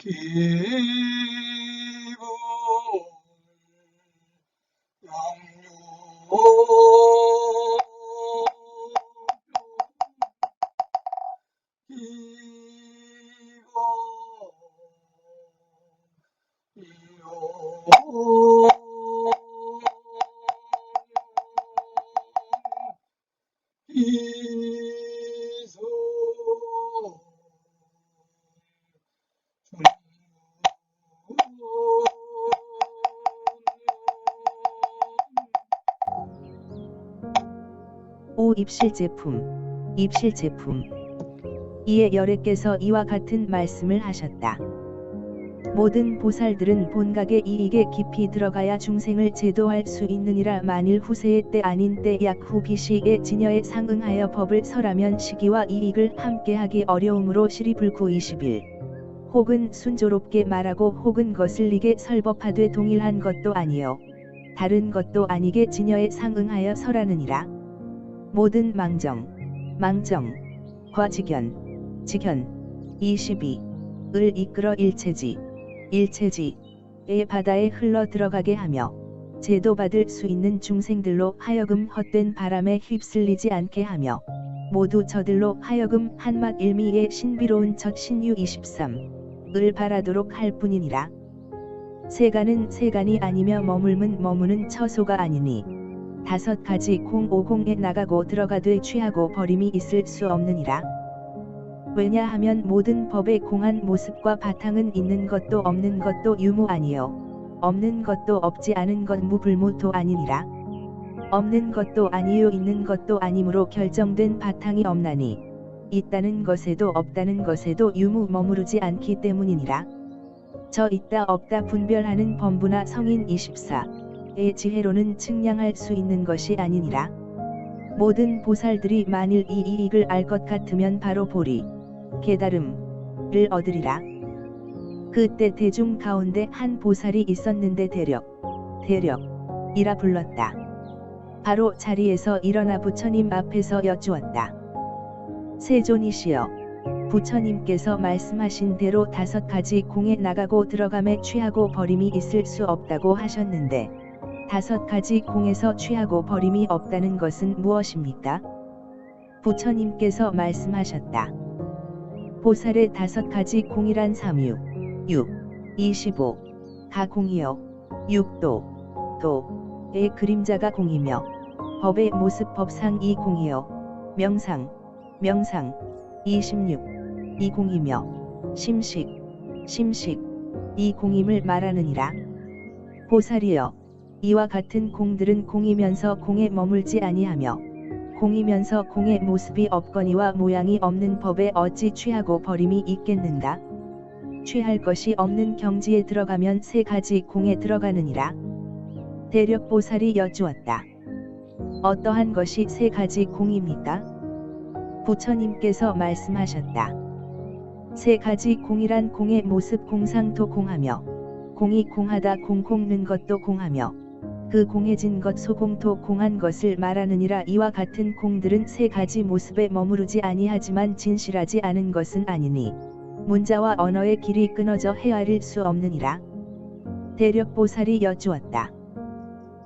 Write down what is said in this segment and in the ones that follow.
기분 양육 기본 이용 이수 오 입실제품, 입실제품. 이에 열애께서 이와 같은 말씀을 하셨다. 모든 보살들은 본각의 이익에 깊이 들어가야 중생을 제도할 수 있느니라. 만일 후세의 때 아닌 때 약후 비시의 진여에 상응하여 법을 설하면 시기와 이익을 함께하기 어려우므로 시리불구 20일. 혹은 순조롭게 말하고 혹은 거슬리게 설법하되 동일한 것도 아니요 다른 것도 아니게 진여에 상응하여 설하느니라. 모든 망정, 과직견, 직견, 22을 이끌어 일체지의 바다에 흘러 들어가게 하며 제도받을 수 있는 중생들로 하여금 헛된 바람에 휩쓸리지 않게 하며 모두 저들로 하여금 한맛 일미의 신비로운 첫 신유 23을 바라도록 할 뿐이니라. 세간은 세간이 아니며 머물면 머무는 처소가 아니니 5가지 050에 나가고 들어가되 취하고 버림이 있을 수 없느니라. 왜냐하면 모든 법의 공한 모습과 바탕은 있는 것도 없는 것도 유무 아니요 없는 것도 없지 않은 것 무불무도 아니니라. 없는 것도 아니요 있는 것도 아니므로 결정된 바탕이 없나니 있다는 것에도 없다는 것에도 유무 머무르지 않기 때문이니라. 저 있다 없다 분별하는 범부나 성인 24의 지혜로는 측량할 수 있는 것이 아니니라. 모든 보살들이 만일 이 이익을 알 것 같으면 바로 보리, 깨달음을 얻으리라. 그때 대중 가운데 한 보살이 있었는데 대력이라 불렀다. 바로 자리에서 일어나 부처님 앞에서 여쭈었다. 세존이시여, 부처님께서 말씀하신 대로 5가지 공에 나가고 들어감에 취하고 버림이 있을 수 없다고 하셨는데 5가지 공에서 취하고 버림이 없다는 것은 무엇입니까? 부처님께서 말씀하셨다. 보살의 5가지 공이란 3유, 25, 가공이요, 육도, 도의 그림자가 공이며 법의 모습 법상 2공이요, 명상, 26, 2공이며 심식, 2공임을 말하느니라. 보살이여, 이와 같은 공들은 공이면서 공에 머물지 아니하며 공이면서 공의 모습이 없거니와 모양이 없는 법에 어찌 취하고 버림이 있겠는가? 취할 것이 없는 경지에 들어가면 3가지 공에 들어가느니라. 대력보살이 여쭈었다. 어떠한 것이 3가지 공입니까? 부처님께서 말씀하셨다. 3가지 공이란 공의 모습 공상토 공하며 공이 공하다 공는 것도 공하며 그 공해진 것 소공토 공한 것을 말하느니라. 이와 같은 공들은 3가지 모습에 머무르지 아니하지만 진실하지 않은 것은 아니니 문자와 언어의 길이 끊어져 헤아릴 수 없느니라. 대력보살이 여쭈었다.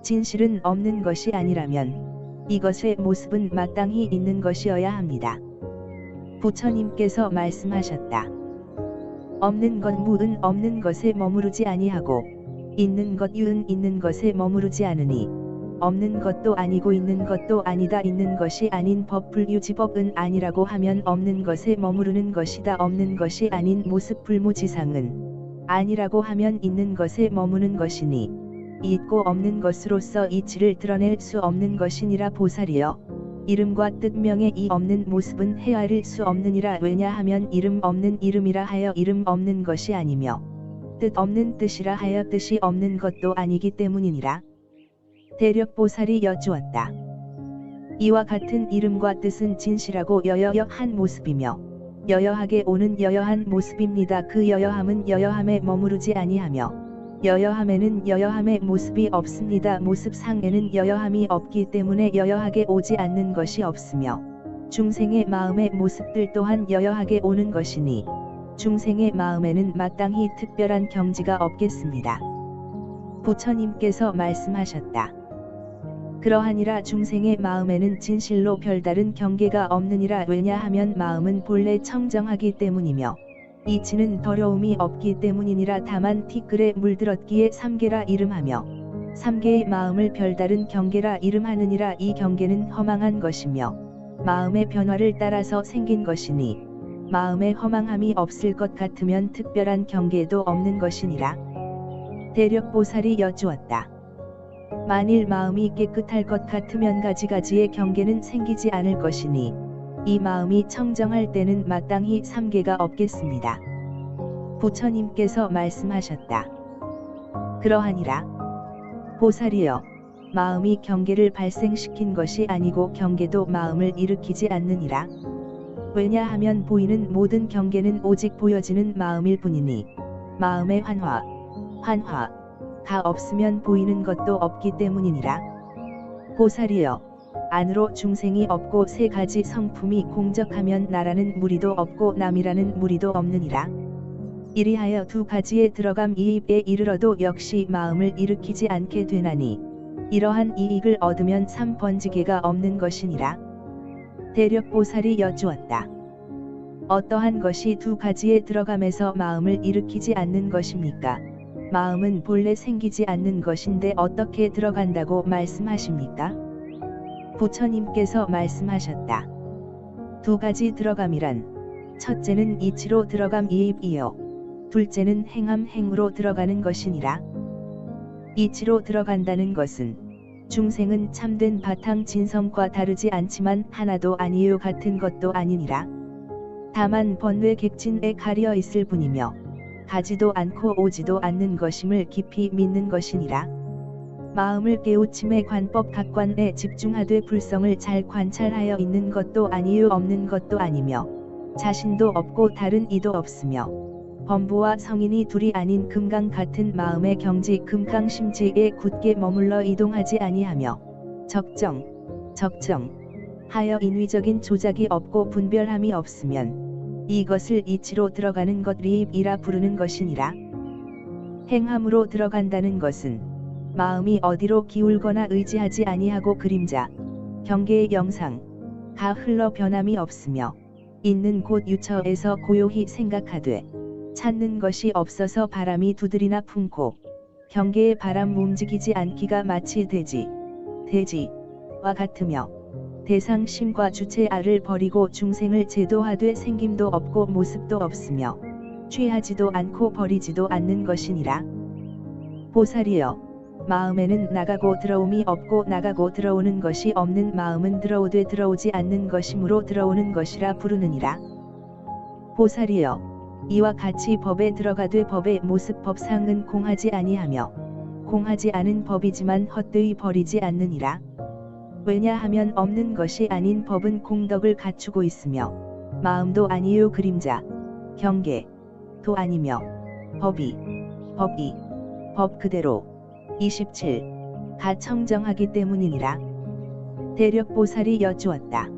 진실은 없는 것이 아니라면 이것의 모습은 마땅히 있는 것이어야 합니다. 부처님께서 말씀하셨다. 없는 것 무은 없는 것에 머무르지 아니하고 있는 것 유은 있는 것에 머무르지 않으니 없는 것도 아니고 있는 것도 아니다. 있는 것이 아닌 법 불유지법은 아니라고 하면 없는 것에 머무르는 것이다. 없는 것이 아닌 모습 불무지상은 아니라고 하면 있는 것에 머무는 것이니 있고 없는 것으로서 이치를 드러낼 수 없는 것이니라. 보살이여, 이름과 뜻명의 이 없는 모습은 헤아릴 수 없느니라. 왜냐하면 이름 없는 이름이라 하여 이름 없는 것이 아니며 뜻 없는 뜻이라 하여 뜻이 없는 것도 아니기 때문이니라. 대력보살이 여쭈었다. 이와 같은 이름과 뜻은 진실하고 여여한 모습이며 여여하게 오는 여여한 모습입니다. 그 여여함은 여여함에 머무르지 아니하며 여여함에는 여여함의 모습이 없습니다. 모습상에는 여여함이 없기 때문에 여여하게 오지 않는 것이 없으며 중생의 마음의 모습들 또한 여여하게 오는 것이니 중생의 마음에는 마땅히 특별한 경지가 없겠습니다. 부처님께서 말씀하셨다. 그러하니라 중생의 마음에는 진실로 별다른 경계가 없느니라. 왜냐하면 마음은 본래 청정하기 때문이며 이치는 더러움이 없기 때문이니라. 다만 티끌에 물들었기에 삼계라 이름하며 삼계의 마음을 별다른 경계라 이름하느니라. 이 경계는 허망한 것이며 마음의 변화를 따라서 생긴 것이니 마음에 허망함이 없을 것 같으면 특별한 경계도 없는 것이니라. 대력보살이 여쭈었다. 만일 마음이 깨끗할 것 같으면 가지가지의 경계는 생기지 않을 것이니 이 마음이 청정할 때는 마땅히 삼계가 없겠습니다. 부처님께서 말씀하셨다. 그러하니라. 보살이여, 마음이 경계를 발생시킨 것이 아니고 경계도 마음을 일으키지 않느니라. 왜냐하면 보이는 모든 경계는 오직 보여지는 마음일 뿐이니 마음의 환화가 없으면 보이는 것도 없기 때문이니라. 보살이여, 안으로 중생이 없고 세 가지 성품이 공적하면 나라는 무리도 없고 남이라는 무리도 없느니라. 이리하여 두 가지에 들어감 이입에 이르러도 역시 마음을 일으키지 않게 되나니 이러한 이익을 얻으면 삼번지계가 없는 것이니라. 대력보살이 여쭈었다. 어떠한 것이 두 가지에 들어감에서 마음을 일으키지 않는 것입니까? 마음은 본래 생기지 않는 것인데 어떻게 들어간다고 말씀하십니까? 부처님께서 말씀하셨다. 두 가지 들어감이란 첫째는 이치로 들어감 이입이요 둘째는 행함 행으로 들어가는 것이니라. 이치로 들어간다는 것은 중생은 참된 바탕 진성과 다르지 않지만 하나도 아니요 같은 것도 아니니라. 다만 번뇌 객진에 가려 있을 뿐이며 가지도 않고 오지도 않는 것임을 깊이 믿는 것이니라. 마음을 깨우침의 관법 각관에 집중하되 불성을 잘 관찰하여 있는 것도 아니요 없는 것도 아니며 자신도 없고 다른 이도 없으며 범부와 성인이 둘이 아닌 금강 같은 마음의 경지 금강심지에 굳게 머물러 이동하지 아니하며 적정하여 인위적인 조작이 없고 분별함이 없으면 이것을 이치로 들어가는 것 리입이라 부르는 것이니라. 행함으로 들어간다는 것은 마음이 어디로 기울거나 의지하지 아니하고 그림자, 경계의 영상가 흘러 변함이 없으며 있는 곳 유처에서 고요히 생각하되 찾는 것이 없어서 바람이 두드리나 품고 경계의 바람 움직이지 않기가 마치 대지와 같으며 대상 심과 주체아를 버리고 중생을 제도하되 생김도 없고 모습도 없으며 취하지도 않고 버리지도 않는 것이니라. 보살이여, 마음에는 나가고 들어옴이 없고 나가고 들어오는 것이 없는 마음은 들어오되 들어오지 않는 것이므로 들어오는 것이라 부르느니라. 보살이여, 이와 같이 법에 들어가되 법의 모습 법상은 공하지 아니하며 공하지 않은 법이지만 헛되이 버리지 않느니라. 왜냐하면 없는 것이 아닌 법은 공덕을 갖추고 있으며 마음도 아니요 그림자, 경계도 아니며 법이 법 그대로 27가 청정하기 때문이니라. 대력보살이 여쭈었다.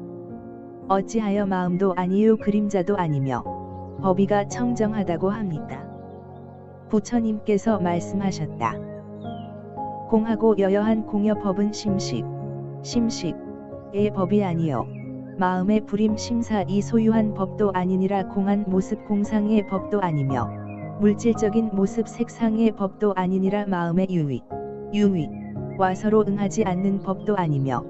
어찌하여 마음도 아니요 그림자도 아니며 법이가 청정하다고 합니까? 부처님께서 말씀하셨다. 공하고 여여한 공여법은 심식의 법이 아니요 마음의 부림 심사이 소유한 법도 아니니라. 공한 모습 공상의 법도 아니며 물질적인 모습 색상의 법도 아니니라. 마음의 유의와 서로 응하지 않는 법도 아니며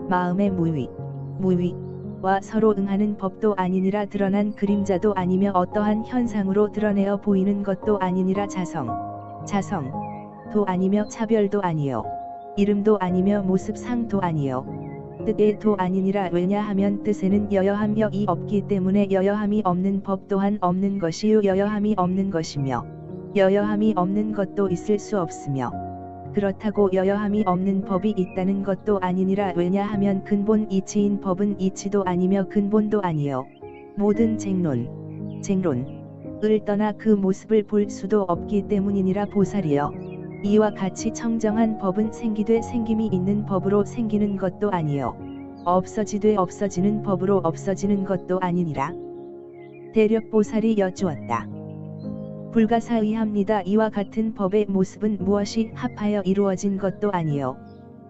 마음의 무의와 서로 응하는 법도 아니니라. 드러난 그림자도 아니며 어떠한 현상으로 드러내어 보이는 것도 아니니라. 자성도 아니며 차별도 아니요 이름도 아니며 모습상도 아니요 뜻의도 아니니라. 왜냐하면 뜻에는 여여함 여이 없기 때문에 여여함이 없는 법 또한 없는 것이요 여여함이 없는 것이며 여여함이 없는 것도 있을 수 없으며 그렇다고 여여함이 없는 법이 있다는 것도 아니니라. 왜냐하면 근본 이치인 법은 이치도 아니며 근본도 아니요 모든 쟁론을 떠나 그 모습을 볼 수도 없기 때문이니라. 보살이여, 이와 같이 청정한 법은 생기되 생김이 있는 법으로 생기는 것도 아니요 없어지되 없어지는 법으로 없어지는 것도 아니니라. 대력보살이 여쭈었다. 불가사의합니다. 이와 같은 법의 모습은 무엇이 합하여 이루어진 것도 아니요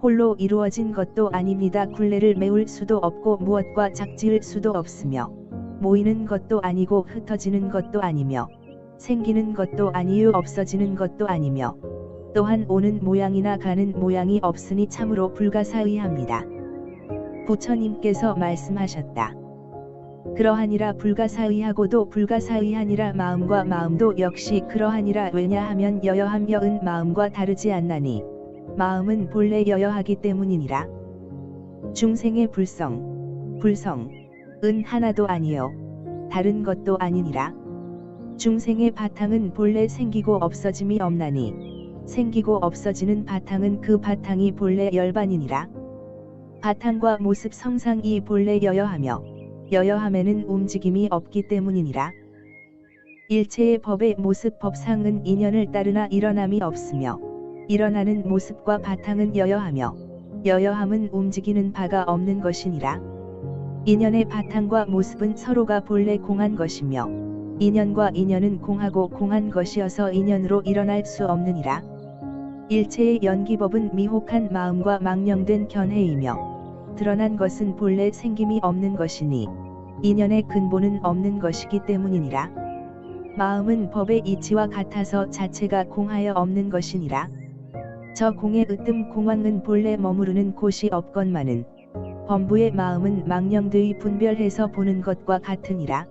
홀로 이루어진 것도 아닙니다. 굴레를 메울 수도 없고 무엇과 작지을 수도 없으며 모이는 것도 아니고 흩어지는 것도 아니며 생기는 것도 아니요 없어지는 것도 아니며 또한 오는 모양이나 가는 모양이 없으니 참으로 불가사의합니다. 부처님께서 말씀하셨다. 그러하니라. 불가사의하고도 불가사의하니라. 마음과 마음도 역시 그러하니라. 왜냐하면 여여함 여은 마음과 다르지 않나니 마음은 본래 여여하기 때문이니라. 중생의 불성은 하나도 아니요 다른 것도 아니니라. 중생의 바탕은 본래 생기고 없어짐이 없나니 생기고 없어지는 바탕은 그 바탕이 본래 열반이니라. 바탕과 모습 성상이 본래 여여하며 여여함에는 움직임이 없기 때문이니라. 일체의 법의 모습 법상은 인연을 따르나 일어남이 없으며 일어나는 모습과 바탕은 여여하며 여여함은 움직이는 바가 없는 것이니라. 인연의 바탕과 모습은 서로가 본래 공한 것이며 인연과 인연은 공하고 공한 것이어서 인연으로 일어날 수 없느니라. 일체의 연기법은 미혹한 마음과 망령된 견해이며 드러난 것은 본래 생김이 없는 것이니 인연의 근본은 없는 것이기 때문이니라. 마음은 법의 이치와 같아서 자체가 공하여 없는 것이니라. 저 공의 으뜸 공왕은 본래 머무르는 곳이 없건만은 범부의 마음은 망령되이 분별해서 보는 것과 같으니라.